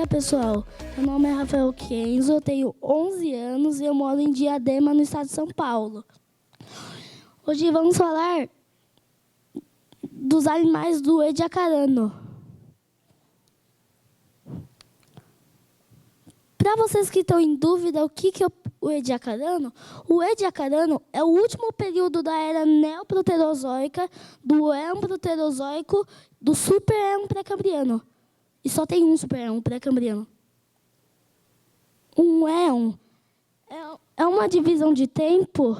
dia, pessoal. Meu nome é Rafael Kenzo, eu tenho 11 anos e eu moro em Diadema, no estado de São Paulo. Hoje vamos falar dos animais do Ediacarano. Para vocês que estão em dúvida o que é o Ediacarano é o último período da era neoproterozoica, do Éon proterozoico, do Super Éon pré-cambriano. E só tem um Super Éon pré-cambriano. Um Éon é uma divisão de tempo.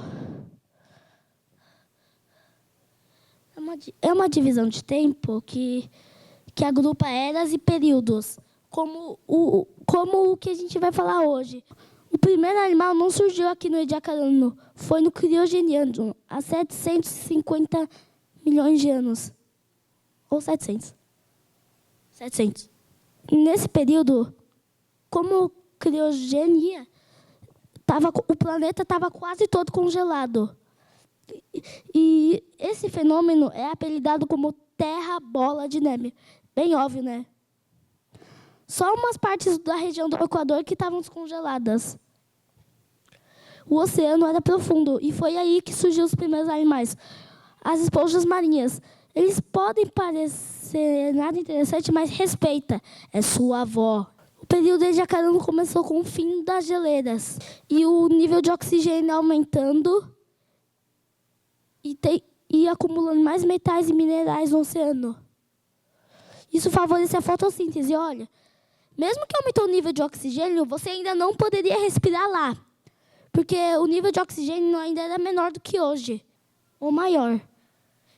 É uma divisão de tempo que agrupa eras e períodos, como o que a gente vai falar hoje. O primeiro animal não surgiu aqui no Ediacarano, foi no Criogeniano, há 750 milhões de anos. Ou 700. 700. Nesse período, como criogenia, o planeta estava quase todo congelado. E esse fenômeno é apelidado como Terra Bola de Neve. Bem óbvio, né? Só umas partes da região do Equador que estavam descongeladas. O oceano era profundo e foi aí que surgiram os primeiros animais. As esponjas marinhas. Eles podem parecer nada interessante, mas respeita. É sua avó. O período Ediacarano começou com o fim das geleiras e o nível de oxigênio aumentando e acumulando mais metais e minerais no oceano. Isso favorece a fotossíntese. Olha, mesmo que aumentou o nível de oxigênio, você ainda não poderia respirar lá, porque o nível de oxigênio ainda era menor do que hoje, ou maior.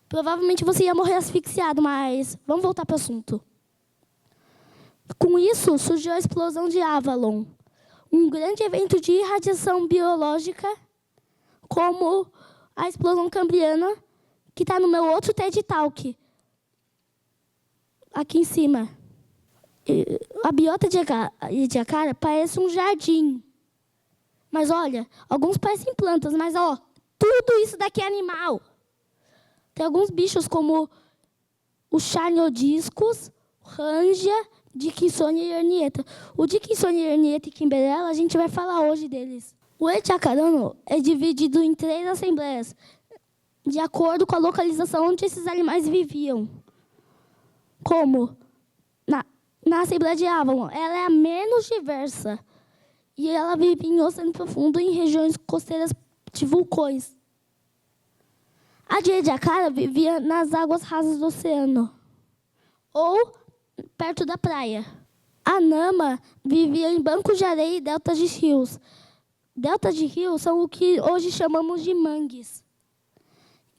Provavelmente você ia morrer asfixiado, mas vamos voltar para o assunto. Com isso, surgiu a explosão de Avalon, um grande evento de irradiação biológica, como a explosão cambriana, que está no meu outro TED Talk, aqui em cima. A biota de Ediacara parece um jardim. Mas olha, alguns parecem plantas, mas tudo isso daqui é animal. Tem alguns bichos como o Charniodiscus, Rangia, Dickinsonia e Ernieta. O Dickinsonia, Ernieta e Kimberella, a gente vai falar hoje deles. O Ediacarano é dividido em 3 assembleias, de acordo com a localização onde esses animais viviam. Como na Assembleia de Avalon, ela é a menos diversa. E ela vive em oceano profundo, em regiões costeiras de vulcões. A de Ediacara vivia nas águas rasas do oceano, ou perto da praia. A Nama vivia em bancos de areia e deltas de rios. Deltas de rios são o que hoje chamamos de mangues,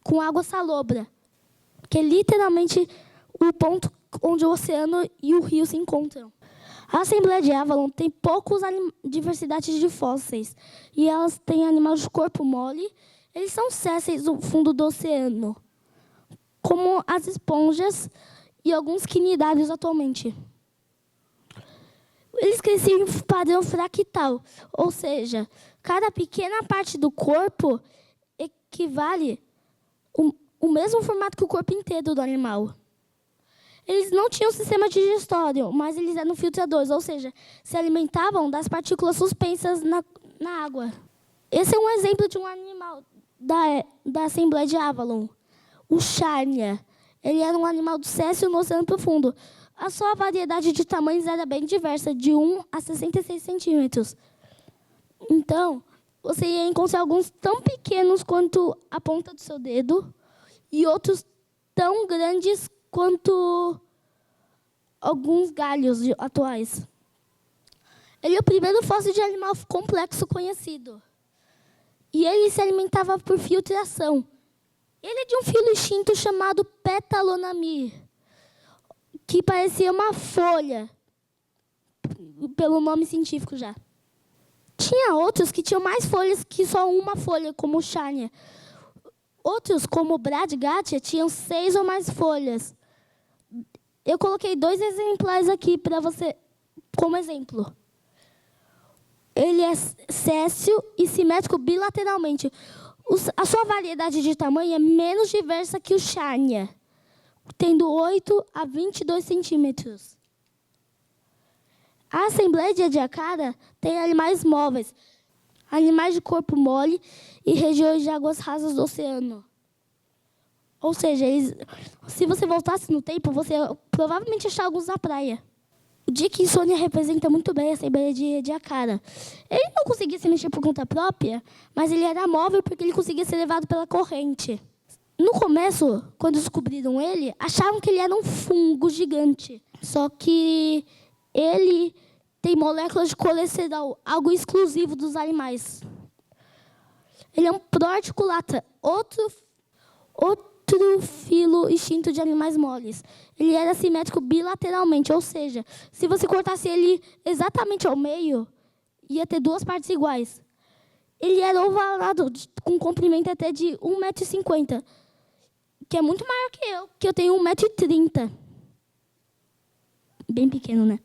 com água salobra, que é literalmente o ponto onde o oceano e o rio se encontram. A Assembleia de Avalon tem poucas diversidades de fósseis, e elas têm animais de corpo mole. Eles são sésseis no fundo do oceano, como as esponjas e alguns quinidários atualmente. Eles cresciam em padrão fractal, ou seja, cada pequena parte do corpo equivale o mesmo formato que o corpo inteiro do animal. Eles não tinham sistema digestório, mas eles eram filtradores, ou seja, se alimentavam das partículas suspensas na água. Esse é um exemplo de um animal da Assembleia de Avalon, o Charnia. Ele era um animal do Cécio no oceano profundo. A sua variedade de tamanhos era bem diversa, de 1 a 66 centímetros. Então, você ia encontrar alguns tão pequenos quanto a ponta do seu dedo e outros tão grandes quanto alguns galhos atuais. Ele é o primeiro fóssil de animal complexo conhecido. E ele se alimentava por filtração. Ele é de um filo extinto chamado Petalonamir, que parecia uma folha, pelo nome científico já. Tinha outros que tinham mais folhas que só uma folha, como o Charnia. Outros, como o Bradgatia, tinham 6 ou mais folhas. Eu coloquei 2 exemplares aqui para você, como exemplo. Ele é séssil e simétrico bilateralmente. A sua variedade de tamanho é menos diversa que o Charnia, tendo 8 a 22 centímetros. A Assembleia de Ediacara tem animais móveis, animais de corpo mole e regiões de águas rasas do oceano. Ou seja, se você voltasse no tempo, você provavelmente achar alguns na praia. O Dickinsonia representa muito bem a Assembleia de Ediacara. Ele não conseguia se mexer por conta própria, mas ele era móvel porque ele conseguia ser levado pela corrente. No começo, quando descobriram ele, acharam que ele era um fungo gigante. Só que ele tem moléculas de colesterol, algo exclusivo dos animais. Ele é um proarticulata, outro filo extinto de animais moles. Ele era simétrico bilateralmente, ou seja, se você cortasse ele exatamente ao meio, ia ter duas partes iguais. Ele era ovalado, com comprimento até de 1,50 m, que é muito maior que eu tenho 1,30 m. Bem pequeno, né?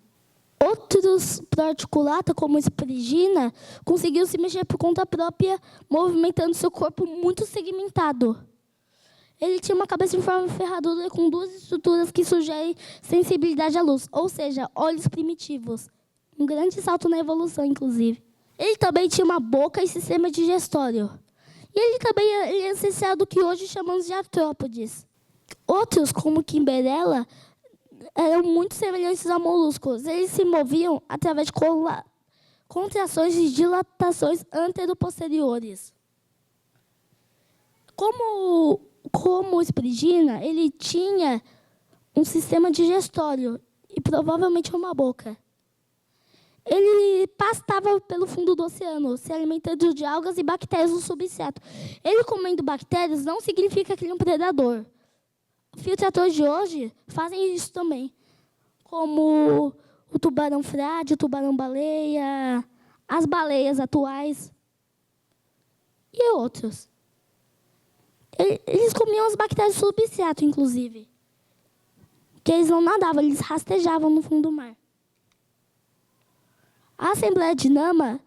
Outros proarticulata, como Spriggina, conseguiu se mexer por conta própria, movimentando seu corpo muito segmentado. Ele tinha uma cabeça em forma de ferradura com duas estruturas que sugerem sensibilidade à luz, ou seja, olhos primitivos. Um grande salto na evolução, inclusive. Ele também tinha uma boca e sistema digestório. E ele também é ancestral do que hoje chamamos de artrópodes. Outros, como Kimberella, eram muito semelhantes a moluscos. Eles se moviam através de contrações e dilatações anteroposteriores. Como o Spriggina, ele tinha um sistema digestório e provavelmente uma boca. Ele pastava pelo fundo do oceano, se alimentando de algas e bactérias no substrato. Ele comendo bactérias não significa que ele é um predador. Filtradores de hoje fazem isso também, como o tubarão frágil, o tubarão-baleia, as baleias atuais e outros. Eles comiam as bactérias do substrato, inclusive. Que eles não nadavam, eles rastejavam no fundo do mar. A Assembleia de Nama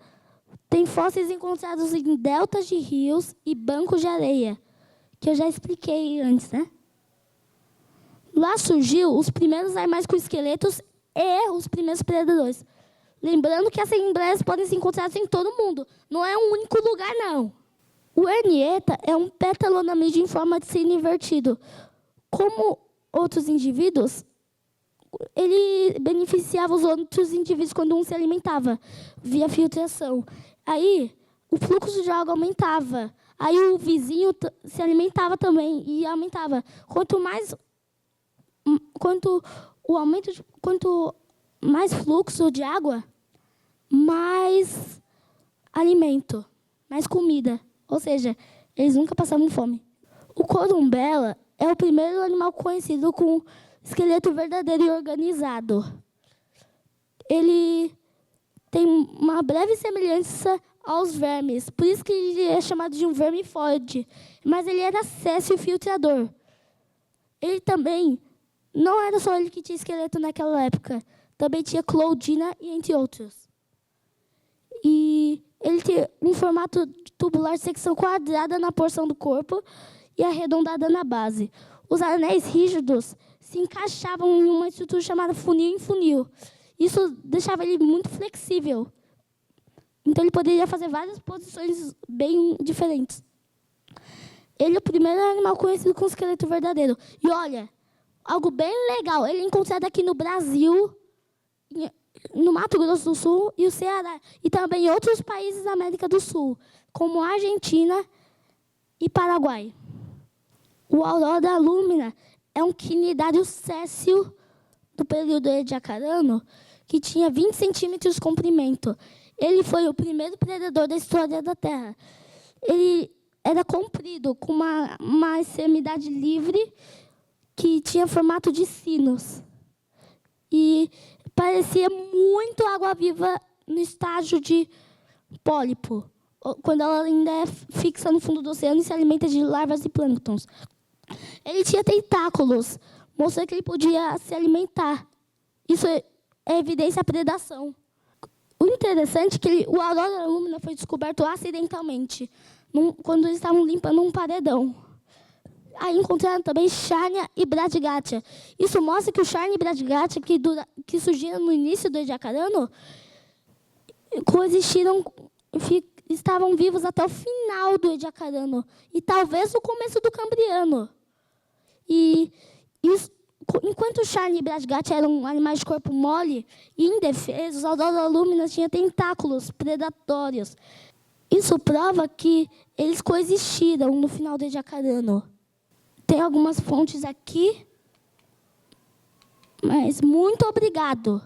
tem fósseis encontrados em deltas de rios e bancos de areia, que eu já expliquei antes, né? Lá surgiu os primeiros animais com esqueletos e os primeiros predadores. Lembrando que as assembleias podem ser encontradas em todo o mundo. Não é um único lugar, não. O Ernieta é um pétalonamídeo em forma de sino invertido. Como outros indivíduos, ele beneficiava os outros indivíduos quando um se alimentava, via filtração. Aí, o fluxo de água aumentava. Aí, o vizinho se alimentava também e aumentava. Quanto mais fluxo de água, mais alimento, mais comida. Ou seja, eles nunca passavam fome. O corumbela é o primeiro animal conhecido com esqueleto verdadeiro e organizado. Ele tem uma breve semelhança aos vermes, por isso que ele é chamado de um vermifóide. Mas ele era céssio filtrador. Ele também, não era só ele que tinha esqueleto naquela época, também tinha Claudina e entre outros. E ele tem um formato tubular de secção quadrada na porção do corpo e arredondada na base. Os anéis rígidos se encaixavam em uma estrutura chamada funil em funil. Isso deixava ele muito flexível. Então, ele poderia fazer várias posições bem diferentes. Ele é o primeiro animal conhecido com esqueleto verdadeiro. E olha, algo bem legal, ele é encontrado aqui no Brasil, no Mato Grosso do Sul e o Ceará, e também em outros países da América do Sul, como Argentina e Paraguai. O Aurora lumina é um quinidário céssio do período ediacarano que tinha 20 centímetros de comprimento. Ele foi o primeiro predador da história da Terra. Ele era comprido, com uma extremidade livre que tinha formato de sinos. E parecia muito água-viva no estágio de pólipo, quando ela ainda é fixa no fundo do oceano e se alimenta de larvas e plânctons. Ele tinha tentáculos, mostrando que ele podia se alimentar. Isso é evidência à predação. O interessante é que o Aurora lumina foi descoberto acidentalmente, quando eles estavam limpando um paredão. Aí encontraram também Charnia e Bradigátia. Isso mostra que o Charnia e Bradigátia, que surgiram no início do Ediacarano, coexistiram, estavam vivos até o final do Ediacarano e talvez no começo do Cambriano. E isso, enquanto o Charnia e Bradigátia eram animais de corpo mole e indefesos, os Australorhomínidas tinham tentáculos predatórios. Isso prova que eles coexistiram no final do Ediacarano. Tem algumas fontes aqui, mas muito obrigado.